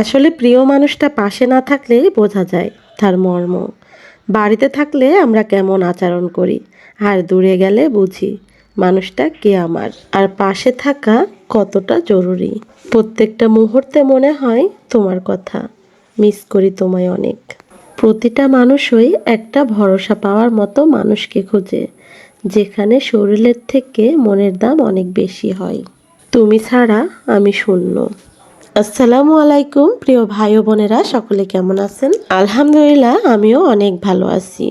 আসলে প্রিয় মানুষটা পাশে না থাকলেই বোঝা যায় তার মর্ম। বাড়িতে থাকলে আমরা কেমন আচরণ করি, আর দূরে গেলে বুঝি মানুষটা কে আমার, আর পাশে থাকা কতটা জরুরি। প্রত্যেকটা মুহূর্তে মনে হয় তোমার কথা, মিস করি তোমায় অনেক। প্রতিটা মানুষই একটা ভরসা পাওয়ার মতো মানুষকে খোঁজে, যেখানে শরীরের থেকে মনের দাম অনেক বেশি হয়। তুমি ছাড়া আমি শূন্য। আসসালামু আলাইকুম প্রিয় ভাই ও বোনেরা, সকলে কেমন আছেন? আলহামদুলিল্লাহ, আমিও অনেক ভালো আছি।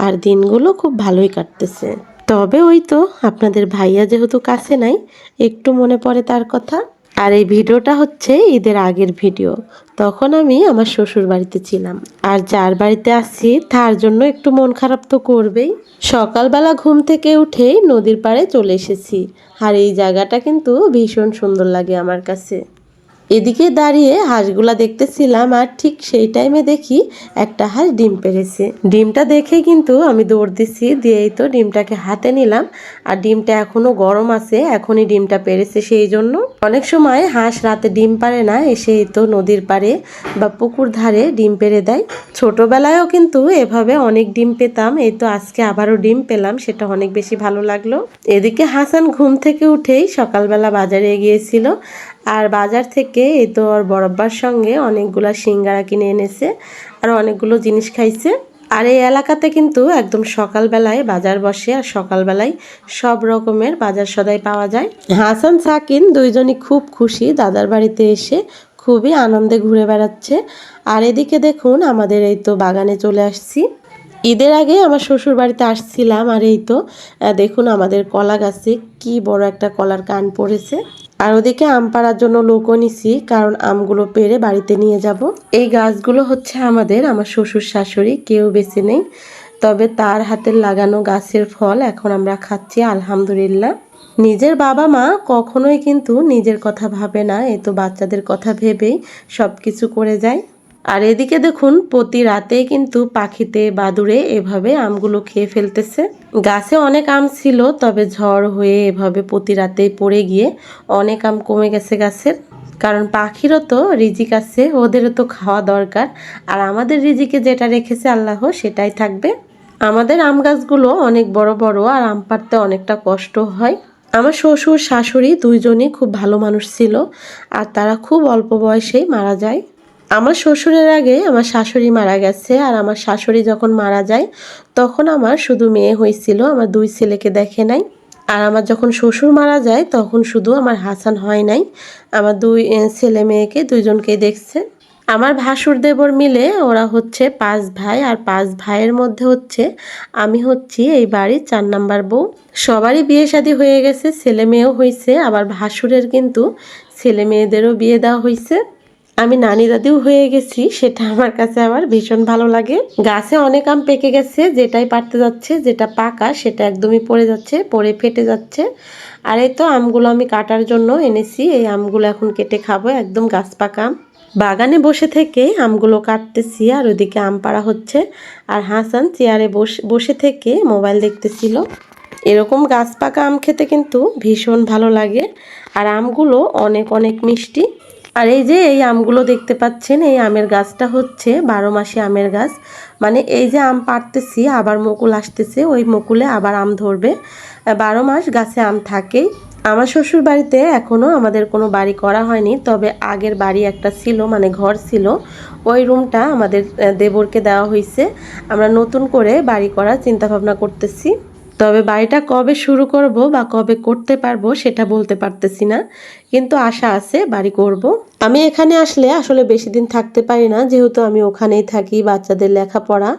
আর দিনগুলো খুব ভালোই কাটতেছে। তবে ওই তো, আপনাদের ভাইয়া যেহেতু কাছে নাই, একটু মনে পড়ে তার কথা। আর এই ভিডিওটা হচ্ছে ঈদের আগের ভিডিও। তখন আমি আমার শ্বশুর বাড়িতে ছিলাম, আর যার বাড়িতে আছি তার জন্য একটু মন খারাপ তো করবেই। সকালবেলা ঘুম থেকে উঠেই নদীর পাড়ে চলে এসেছি। আর এই জায়গাটা কিন্তু ভীষণ সুন্দর লাগে আমার কাছে। এদিকে দাঁড়িয়ে হাঁসগুলা দেখতেছিলাম, আর ঠিক সেই টাইমে দেখি একটা হাঁস ডিম পেড়েছে। ডিমটা দেখে কিন্তু আমি দৌড় দিছি, দিয়েই তো ডিমটাকে হাতে নিলাম। আর ডিমটা এখনো গরম আছে, এখনই ডিমটা পেড়েছে। সেই জন্য অনেক সময় হাঁস রাতে ডিম পারে না, এসেই তো নদীর পাড়ে বা পুকুর ধারে ডিম পেড়ে দেয়। ছোটবেলায়ও কিন্তু এভাবে অনেক ডিম পেতাম, এই তো আজকে আবারও ডিম পেলাম, সেটা অনেক বেশি ভালো লাগলো। এদিকে হাসান ঘুম থেকে উঠেই সকালবেলা বাজারে গিয়েছিল, আর বাজার থেকে এই তো ওর বড়ব্বার সঙ্গে অনেকগুলা সিঙ্গারা কিনে এনেছে, আর অনেকগুলো জিনিস খাইছে। আর এই এলাকাতে কিন্তু একদম সকালবেলায় বাজার বসে, আর সকালবেলায় সব রকমের বাজার সদাই পাওয়া যায়। হাসান সাকিন দুইজনই খুব খুশি দাদার বাড়িতে এসে, খুবই আনন্দে ঘুরে বেড়াচ্ছে। আর এদিকে দেখুন, আমাদের এই তো বাগানে চলে আসছি। ঈদের আগে আমার শ্বশুর বাড়িতে আসছিলাম, আর এই তো দেখুন আমাদের কলা গাছে কি বড় একটা কলার কান পড়েছে। আর ওদিকে আম পাড়ার জন্য লোকও নিছি, কারণ আমগুলো পেড়ে বাড়িতে নিয়ে যাব। এই গাছগুলো হচ্ছে আমার শ্বশুর শাশুড়ি কেউ বেছে নেই, তবে তার হাতের লাগানো গাছের ফল এখন আমরা খাচ্ছি আলহামদুলিল্লাহ। নিজের বাবা মা কখনোই কিন্তু নিজের কথা ভাবে না, এ তো বাচ্চাদের কথা ভেবেই সব কিছু করে যায়। আর এদিকে দেখুন, প্রতি রাতেই কিন্তু পাখিতে বাদুড়ে এভাবে আমগুলো খেয়ে ফেলতেছে। গাছে অনেক আম ছিল, তবে ঝড় হয়ে এভাবে প্রতি রাতেই পড়ে গিয়ে অনেক আম কমে গেছে গাছের। কারণ পাখিরও তো রিজিক আছে, ওদেরও তো খাওয়া দরকার। আর আমাদের রিজিকে যেটা রেখেছে আল্লাহ, সেটাই থাকবে। আমাদের আম গাছগুলো অনেক বড় বড়, আর আম পাড়তে অনেকটা কষ্ট হয়। আমার শ্বশুর শাশুড়ি দুইজনই খুব ভালো মানুষ ছিল, আর তারা খুব অল্প বয়সেই মারা যায়। আমার শ্বশুরের আগে আমার শাশুড়ি মারা গেছে, আর আমার শাশুড়ি যখন মারা যায় তখন আমার শুধু মেয়ে হয়েছিল, আমার দুই ছেলেকে দেখে নাই। আর আমার যখন শ্বশুর মারা যায় তখন শুধু আমার হাসান হয় নাই, আমার দুই ছেলে মেয়েকে দুইজনকেই দেখছে। আমার ভাসুর দেবর মিলে ওরা হচ্ছে 5 ভাই, আর 5 ভাইয়ের মধ্যে হচ্ছে আমি হচ্ছি এই বাড়ির 4 নাম্বার বউ। সবারই বিয়ে শাদী হয়ে গেছে, ছেলে মেয়েও হয়েছে, আবার ভাসুরের কিন্তু ছেলে মেয়েদেরও বিয়ে দেওয়া হয়েছে। আমি নানি দাদিও হয়ে গেছি, সেটা আমার কাছে আবার ভীষণ ভালো লাগে। গাছে অনেক আম পেকে গেছে, যেটাই পারতে যাচ্ছে, যেটা পাকা সেটা একদমই পড়ে যাচ্ছে, পড়ে ফেটে যাচ্ছে। আর এই তো আমগুলো আমি কাটার জন্য এনেছি, এই আমগুলো এখন কেটে খাবো, একদম গাছ পাকা আম। বাগানে বসে থেকে আমগুলো কাটতেছি, আর ওইদিকে আম পাড়া হচ্ছে। আর হাসান চেয়ারে বসে থেকে মোবাইল দেখতেছিল। এরকম গাছ পাকা আম খেতে কিন্তু ভীষণ ভালো লাগে, আর আমগুলো অনেক অনেক মিষ্টি। আর এই যে এই আমগুলো দেখতে পাচ্ছেন, এই আমের গাছটা হচ্ছে 12 মাসে আমের গাছ। মানে এই যে আম পাড়তেছি, আবার মুকুল আসতেছে, ওই মুকুলে আবার আম ধরবে। 12 মাস গাছে আম থাকেই। আমার শ্বশুর বাড়িতে এখনো আমাদের কোনো বাড়ি করা হয়নি, তবে আগের বাড়ি একটা ছিল, মানে ঘর ছিল, ওই রুমটা আমাদের দেবরকে দেওয়া হয়েছে। আমরা নতুন করে বাড়ি করার চিন্তা ভাবনা করতেছি, তবে বাড়িটা কবে শুরু করব বা কবে করতে পারবো সেটা বলতে পারতেছি না, কিন্তু আশা আছে বাড়ি করব। আমি এখানে আসলে আসলে বেশি দিন থাকতে পারি না, যেহেতু আমি ওখানেই থাকি, বাচ্চাদের লেখাপড়া,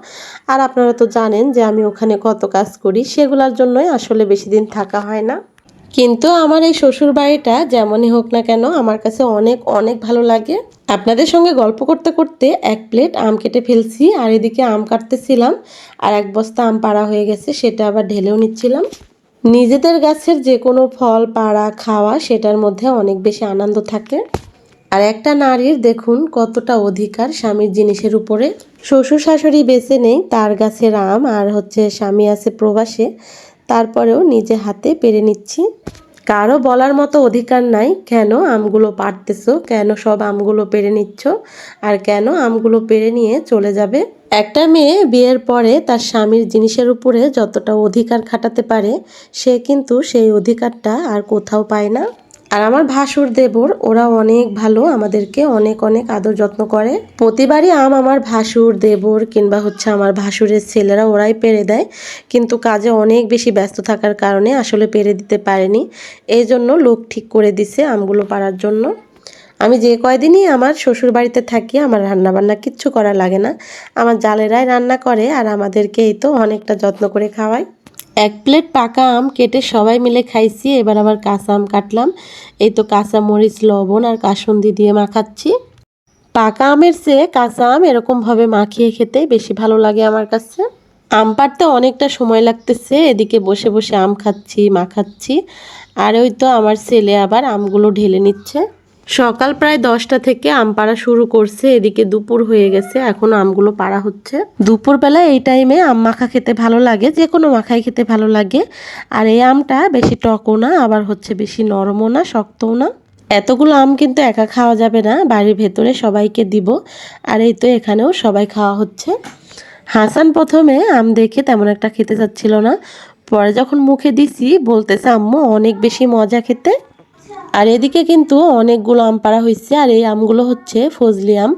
আর আপনারা তো জানেন যে আমি ওখানে কত কাজ করি, সেগুলোর জন্যই আসলে বেশি দিন থাকা হয় না। কিন্তু আমার এই শ্বশুর বাড়িটা যেমনই হোক না কেন, আমার কাছে অনেক অনেক ভালো লাগে। আপনাদের সঙ্গে গল্প করতে করতে 1 প্লেট আম কেটে ফেলছি, আর এদিকে আম কাটতেছিলাম, আর 1 বস্তা আম পাড়া হয়ে গেছে, সেটা আবার ঢেলেও নিচ্ছিলাম। নিজেদের গাছের যে কোনো ফল পাড়া খাওয়া, সেটার মধ্যে অনেক বেশি আনন্দ থাকে। আর একটা নারীর দেখুন কতটা অধিকার স্বামীর জিনিসের উপরে। শ্বশুর শাশুড়ি বেঁচে নেই, তার গাছের আম, আর হচ্ছে স্বামী আছে প্রবাসে, তারপরেও নিজে হাতে পেরে নিচ্ছি। কারো বলার মতো অধিকার নাই কেন আমগুলো পাড়তেছো, কেন সব আমগুলো পেড়ে নিচ্ছ, আর কেন আমগুলো পেড়ে নিয়ে চলে যাবে। একটা মেয়ে বিয়ের পরে তার স্বামীর জিনিসের উপরে যতটা অধিকার খাটাতে পারে, সে কিন্তু সেই অধিকারটা আর কোথাও পায় না। আর আমার ভাসুর দেবর ওরা অনেক ভালো, আমাদেরকে অনেক অনেক আদর যত্ন করে। প্রতিবারই আম আমার ভাসুর দেবর কিংবা আমার ভাসুরের ছেলেরা ওরাই পেড়ে দেয়, কিন্তু কাজে অনেক বেশি ব্যস্ত থাকার কারণে আসলে পেড়ে দিতে পারেনি। এই জন্য লোক ঠিক করে দিছে আমগুলো পাড়ার জন্য। আমি যে কয়দিনই আমার শ্বশুর বাড়িতে থাকি আমার রান্না বান্না কিচ্ছু করা লাগে না, আমার জালেরাই রান্না করে আর আমাদেরকে এই তো অনেকটা যত্ন করে খাওয়ায়। এক প্লেট পাকা আম কেটে সবাই মিলে খাইছি, এবার আবার কাঁচা আম কাটলাম। এই তো কাঁচা মরিচ লবণ আর কাসুন্দি দিয়ে মাখাচ্ছি। পাকা আমের চেয়ে কাঁচা আম এরকমভাবে মাখিয়ে খেতে বেশি ভালো লাগে আমার কাছে। আম পাড়তে অনেকটা সময় লাগতেছে, এদিকে বসে বসে আম খাচ্ছি মাখাচ্ছি, আর ওই তো আমার ছেলে আবার আমগুলো ঢেলে নিচ্ছে। সকাল প্রায় 10টা থেকে আম পাড়া শুরু করছে, এদিকে দুপুর হয়ে গেছে, এখনো আমগুলো পাড়া হচ্ছে। দুপুরবেলা এই টাইমে আম মাখা খেতে ভালো লাগে, যে কোনো মাখাই খেতে ভালো লাগে। আর এই আমটা বেশি টকও না, আবার বেশি নরমও না শক্তও না। এতগুলো আম কিন্তু একা খাওয়া যাবে না, বাড়ির ভেতরে সবাইকে দিব। আর এই তো এখানেও সবাই খাওয়া হচ্ছে। হাসান প্রথমে আম দেখে তেমন একটা খেতে চাচ্ছিল না, পরে যখন মুখে দিছি বলতেছে আম্মু অনেক বেশি মজা খেতে। আর এদিকে কিন্তু অনেকগুলো আম পাড়া হয়েছে, আর এই আমগুলো ফজলি আম।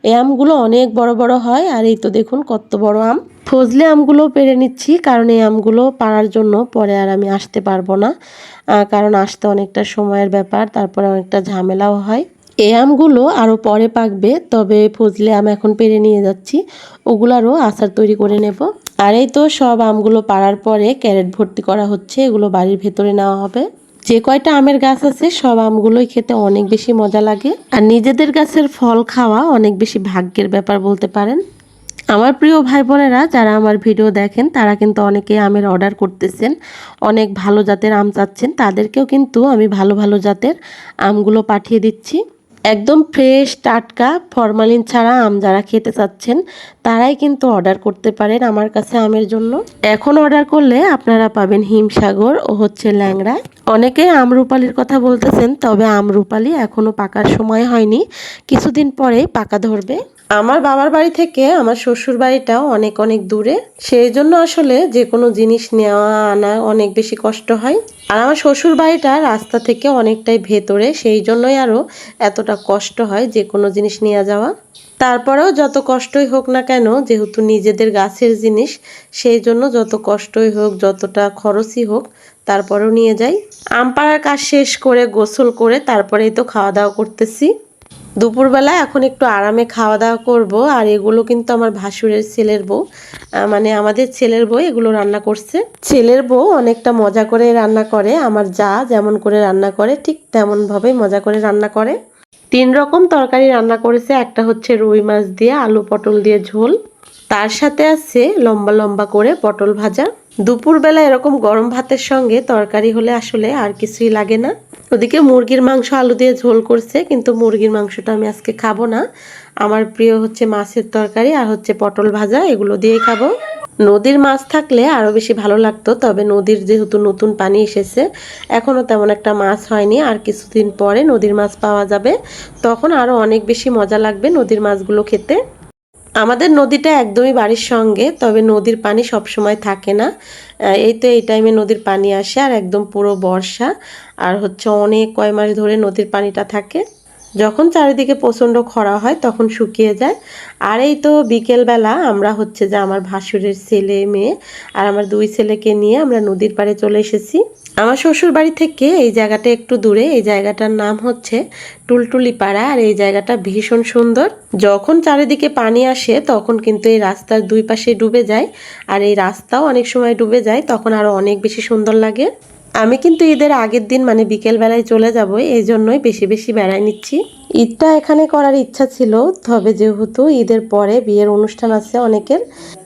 এই আমগুলো অনেক বড় বড় হয়, আর এই তো দেখুন কত বড় আম। ফজলি আমগুলো পেড়ে নিচ্ছি, কারণ এই আমগুলো পাড়ার জন্য পরে আর আমি আসতে পারবো না, কারণ আসতে অনেকটা সময়ের ব্যাপার, তারপরে অনেকটা ঝামেলাও হয়। এই আমগুলো আরও পরে পাকবে, তবে ফজলি আম এখন পেড়ে নিয়ে যাচ্ছি, ওগুলারও আচার তৈরি করে নেব। আর এই তো সব আমগুলো পাড়ার পরে ক্যারেট ভর্তি করা হচ্ছে, এগুলো বাড়ির ভেতরে নেওয়া হবে। যে কয়টা আমের গাছ আছে সব আমগুলোই খেতে অনেক বেশি মজা লাগে, আর নিজেদের গাছের ফল খাওয়া অনেক বেশি ভাগ্যের ব্যাপার বলতে পারেন। আমার প্রিয় ভাই বোনেরা যারা আমার ভিডিও দেখেন তারা কিন্তু অনেকে আমের অর্ডার করতেছেন, অনেক ভালো জাতের আম চাচ্ছেন, তাদেরকেও কিন্তু আমি ভালো ভালো জাতের আমগুলো পাঠিয়ে দিচ্ছি। একদম ফ্রেশ টাটকা ফরমালিন ছাড়া আম যারা খেতে চাচ্ছেন তারাই কিন্তু অর্ডার করতে পারেন আমার কাছে আমের জন্য। এখন অর্ডার করলে আপনারা পাবেন হিমসাগর ও ল্যাংড়া। অনেকেই আমরুপালির কথা বলতেছেন, তবে আমরুপালি এখনো পাকার সময় হয়নি, কিছুদিন পরেই পাকা ধরবে। আমার বাবার বাড়ি থেকে আমার শ্বশুর বাড়িটাও অনেক অনেক দূরে, সেই জন্য আসলে যে কোনো জিনিস নেওয়া আনা অনেক বেশি কষ্ট হয়। আর আমার শ্বশুর বাড়িটা রাস্তা থেকে অনেকটাই ভেতরে, সেই জন্যই আরও এতটা কষ্ট হয় যে কোনো জিনিস নিয়ে যাওয়া। তারপরেও যত কষ্টই হোক না কেন, যেহেতু নিজেদের গাছের জিনিস, সেই জন্য যত কষ্টই হোক যতটা খরচই হোক তারপরেও নিয়ে যাই। আম পাড়ার কাজ শেষ করে গোসল করে তারপরেই তো খাওয়া দাওয়া করতেছি। দুপুরবেলা এখন একটু আরামে খাওয়া দাওয়া করব। আর এগুলো কিন্তু আমার ভাসুরের ছেলের বউ, মানে আমাদের ছেলের বউ এগুলো রান্না করছে। ছেলের বউ অনেকটা মজা করে রান্না করে, আমার যা যেমন করে রান্না করে ঠিক তেমনভাবে মজা করে রান্না করে। 3 রকম তরকারি রান্না করেছে, একটা রুই মাছ দিয়ে আলু পটল দিয়ে ঝোল, তার সাথে আছে লম্বা লম্বা করে পটল ভাজা। দুপুরবেলা এরকম গরম ভাতের সঙ্গে তরকারি হলে আসলে আর কিছুই লাগে না। ওদিকে মুরগির মাংস আলু দিয়ে ঝোল করছে, কিন্তু মুরগির মাংসটা আমি আজকে খাবো না, আমার প্রিয় মাছের তরকারি আর পটল ভাজা, এগুলো দিয়েই খাবো। নদীর মাছ থাকলে আরো বেশি ভালো লাগতো, তবে নদীর যেহেতু নতুন পানি এসেছে এখনো তেমন একটা মাছ হয়নি, আর কিছুদিন পরে নদীর মাছ পাওয়া যাবে, তখন আরো অনেক বেশি মজা লাগবে নদীর মাছগুলো খেতে। আমাদের নদীটা একদমই বাড়ির সঙ্গে, তবে নদীর পানি সব সময় থাকে না, এই তো এই টাইমে নদীর পানি আসে, আর একদম পুরো বর্ষা আর অনেক কয় মাস ধরে নদীর পানিটা থাকে। যখন চারিদিকে প্রচণ্ড খরা হয় তখন শুকিয়ে যায়। আর এই তো বিকেলবেলা আমরা যে আমার ভাসুরের ছেলে মেয়ে আর আমার 2 ছেলেকে নিয়ে আমরা নদীর পাড়ে চলে এসেছি। আমার শ্বশুর বাড়ি থেকে এই জায়গাটা একটু দূরে, এই জায়গাটার নাম টুলটুলি পাড়া, আর এই জায়গাটা ভীষণ সুন্দর। যখন চারিদিকে পানি আসে তখন কিন্তু এই রাস্তার 2 পাশে ডুবে যায়, আর এই রাস্তাও অনেক সময় ডুবে যায়, তখন আরো অনেক বেশি সুন্দর লাগে। আমি কিন্তু ঈদের আগের দিন মানে বিকেল বেলায় চলে যাব, এই জন্যই বেশি বেশি বেড়ায় নিচ্ছি। ঈদটা এখানে করার ইচ্ছা ছিল, তবে যেহেতু ঈদের পরে বিয়ের অনুষ্ঠান আছে অনেকের,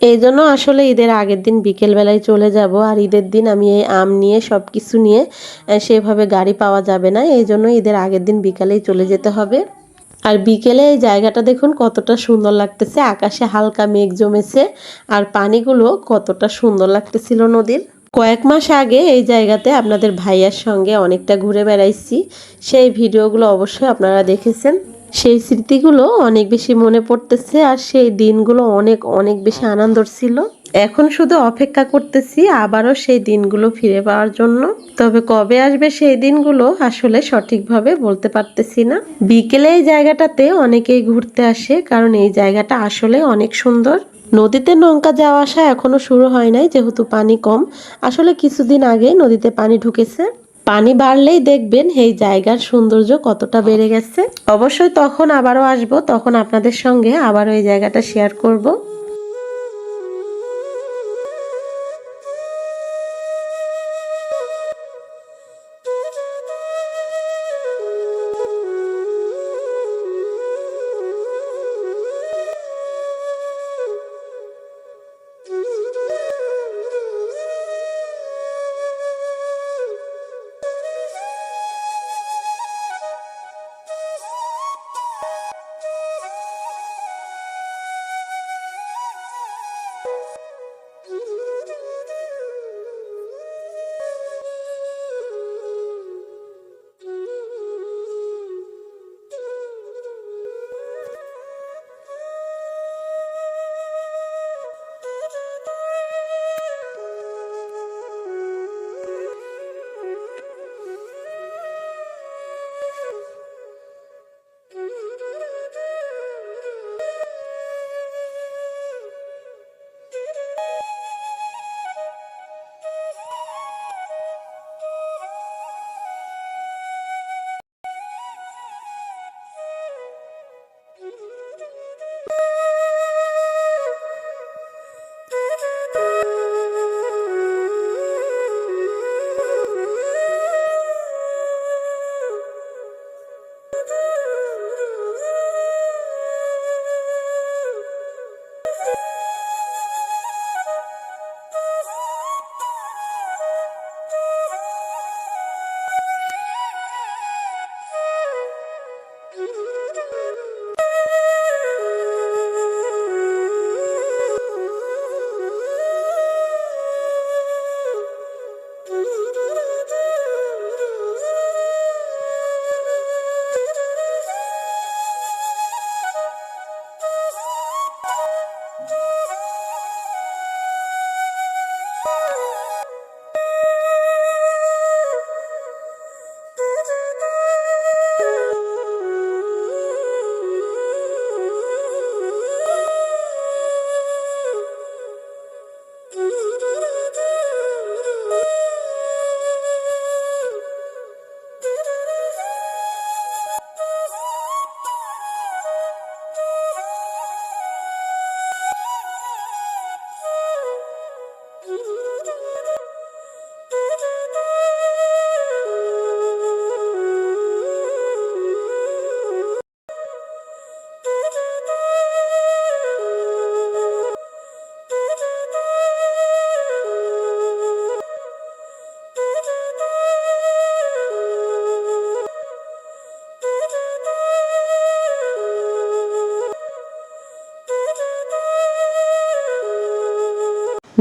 এই জন্য আসলে ঈদের আগের দিন বিকেল বেলায় চলে যাব। আর ঈদের দিন আমি এই আম নিয়ে সব কিছু নিয়ে সেভাবে গাড়ি পাওয়া যাবে না, এই জন্য ঈদের আগের দিন বিকালেই চলে যেতে হবে। আর বিকেলে এই জায়গাটা দেখুন কতটা সুন্দর লাগতেছে, আকাশে হালকা মেঘ জমেছে আর পানিগুলো কতটা সুন্দর লাগতেছিল নদীর। কয়েক মাস আগে এই জায়গাতে আপনাদের ভাইয়ার সঙ্গে অনেকটা ঘুরে বেড়াইছি, সেই ভিডিওগুলো অবশ্যই আপনারা দেখেছেন। সেই স্মৃতিগুলো অনেক বেশি মনে পড়তেছে, আর সেই দিনগুলো অনেক অনেক বেশি আনন্দর ছিল। এখন শুধু অপেক্ষা করতেছি আবারও সেই দিনগুলো ফিরে পাওয়ার জন্য। তবে কবে আসবে সেই দিনগুলো আসলে সঠিকভাবে বলতে পারতেছি না। বিকেলে এই জায়গাটাতে অনেকেই ঘুরতে আসে, কারণ এই জায়গাটা আসলে অনেক সুন্দর। নদীতে নৌকা যাওয়া আসা এখনো শুরু হয় নাই, যেহেতু পানি কম। আসলে কিছুদিন আগে নদীতে পানি ঢুকেছে। পানি বাড়লেই দেখবেন এই জায়গার সৌন্দর্য কতটা বেড়ে গেছে। অবশ্যই তখন আবারও আসবো, তখন আপনাদের সঙ্গে আবারও এই জায়গাটা শেয়ার করব।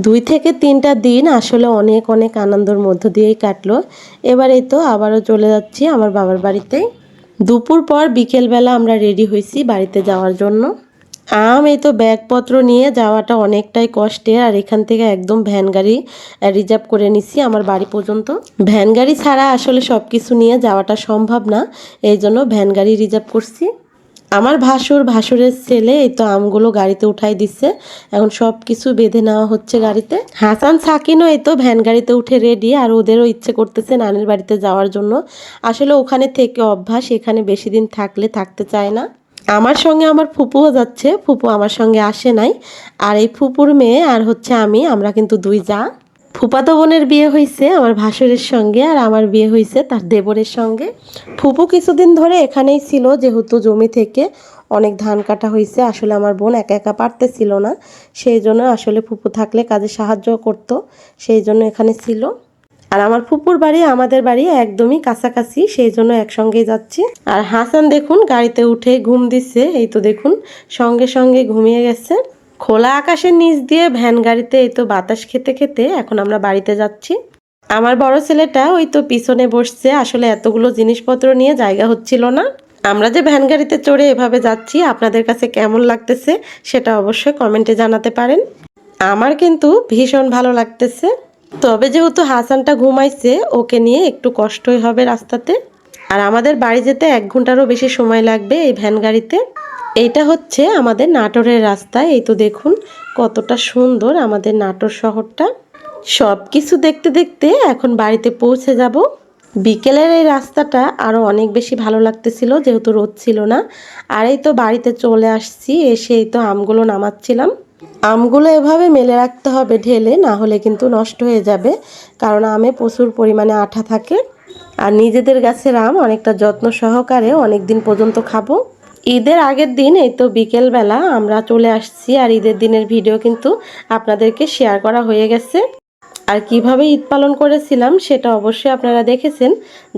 দুই থেকে তিনটা দিন আসলে অনেক অনেক আনন্দের মধ্য দিয়েই কাটলো। এবার এই তো আবারও চলে যাচ্ছি আমার বাবার বাড়িতে। দুপুর পর বিকেলবেলা আমরা রেডি হয়েছি বাড়িতে যাওয়ার জন্য। এই তো ব্যাগপত্র নিয়ে যাওয়াটা অনেকটাই কষ্টের, আর এখান থেকে একদম ভ্যান গাড়ি রিজার্ভ করে নিছি আমার বাড়ি পর্যন্ত। ভ্যান গাড়ি ছাড়া আসলে সব কিছু নিয়ে যাওয়াটা সম্ভব না, এই জন্য ভ্যান গাড়ি রিজার্ভ করছি। আমার ভাসুরের ছেলে এই তো আমগুলো গাড়িতে উঠাই দিচ্ছে, এখন সব কিছু বেঁধে নেওয়া হচ্ছে গাড়িতে। হাসান সাকিনও এই তো ভ্যান গাড়িতে উঠে রেডি, আর ওদেরও ইচ্ছে করতেছে নানির বাড়িতে যাওয়ার জন্য। আসলে ওখানে থেকে অভ্যাস, এখানে বেশি দিন থাকলে থাকতে চায় না। আমার সঙ্গে আমার ফুপুও যাচ্ছে, ফুপু আমার সঙ্গে আসে নাই। আর এই ফুপুর মেয়ে আর হচ্ছে আমরা কিন্তু দুই যা। ফুপাতো বোনের বিয়ে হয়েছে আমার ভাসুরের সঙ্গে, আর আমার বিয়ে হয়েছে তার দেবরের সঙ্গে। ফুপু কিছুদিন ধরে এখানেই ছিল, যেহেতু জমি থেকে অনেক ধান কাটা হয়েছে। আসলে আমার বোন একা একা পারতেছিল না, সেই জন্য আসলে ফুপু থাকলে কাজে সাহায্য করত, সেই জন্য এখানে ছিল। আর আমার ফুপুর বাড়ি আমাদের বাড়ি একদমই কাছাকাছি, সেই জন্য একসঙ্গেই যাচ্ছি। আর হাসান দেখুন গাড়িতে উঠে ঘুম দিচ্ছে, এই তো দেখুন সঙ্গে সঙ্গে ঘুমিয়ে গেছে। খোলা আকাশের নিচ দিয়ে ভ্যান গাড়িতে এই তো বাতাস খেতে খেতে এখন আমরা বাড়িতে যাচ্ছি। আমার বড় ছেলেটা ওই তো পিছনে বসছে, আসলে এতগুলো জিনিসপত্র নিয়ে জায়গা হচ্ছিল না। আমরা যে ভ্যান গাড়িতে চড়ে এভাবে যাচ্ছি আপনাদের কাছে কেমন লাগতেছে সেটা অবশ্যই কমেন্টে জানাতে পারেন। আমার কিন্তু ভীষণ ভালো লাগতেছে। তবে যেহেতু হাসানটা ঘুমাইছে, ওকে নিয়ে একটু কষ্টই হবে রাস্তাতে। আর আমাদের বাড়ি যেতে 1 ঘন্টারও বেশি সময় লাগবে এই ভ্যান গাড়িতে। এইটা হচ্ছে আমাদের নাটোরের রাস্তা। এই তো দেখুন কতটা সুন্দর আমাদের নাটোর শহরটা। সব কিছু দেখতে দেখতে এখন বাড়িতে পৌঁছে যাব। বিকেলের এই রাস্তাটা আরও অনেক বেশি ভালো লাগতেছিল যেহেতু রোদ ছিল না। আর এই তো বাড়িতে চলে আসছি, এসে এই তো আমগুলো নামাচ্ছিলাম। আমগুলো এভাবে মেলে রাখতে হবে ঢেলে, না হলে কিন্তু নষ্ট হয়ে যাবে, কারণ আমে প্রচুর পরিমাণে আঠা থাকে। আর নিজেদের গাছের আম অনেকটা যত্ন সহকারে অনেক দিন পর্যন্ত খাবো। ঈদের আগের দিন এই তো বিকেলবেলা আমরা চলে আসছি, আর ঈদের দিনের ভিডিও কিন্তু আপনাদেরকে শেয়ার করা হয়ে গেছে। আর কিভাবে ঈদ পালন করেছিলাম সেটা অবশ্যই আপনারা দেখেছেন।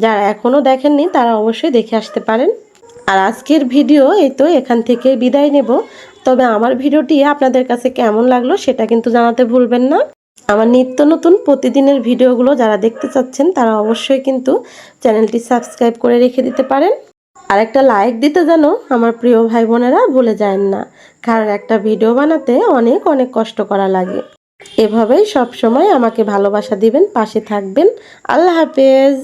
যারা এখনও দেখেননি তারা অবশ্যই দেখে আসতে পারেন। আর আজকের ভিডিও এই তো এখান থেকে বিদায় নেব। তবে আমার ভিডিওটি আপনাদের কাছে কেমন লাগলো সেটা কিন্তু জানাতে ভুলবেন না। আমার নিত্য নতুন প্রতিদিনের ভিডিওগুলো যারা দেখতে চাচ্ছেন তারা অবশ্যই কিন্তু চ্যানেলটি সাবস্ক্রাইব করে রেখে দিতে পারেন। আর একটা লাইক দিতে যেন আমার প্রিয় ভাই বোনেরা ভুলে যায় না, কারণ একটা ভিডিও বানাতে অনেক অনেক কষ্ট করা লাগে। এভাবেই সব সময় আমাকে ভালোবাসা দিবেন, পাশে থাকবেন। আল্লাহ হাফেজ।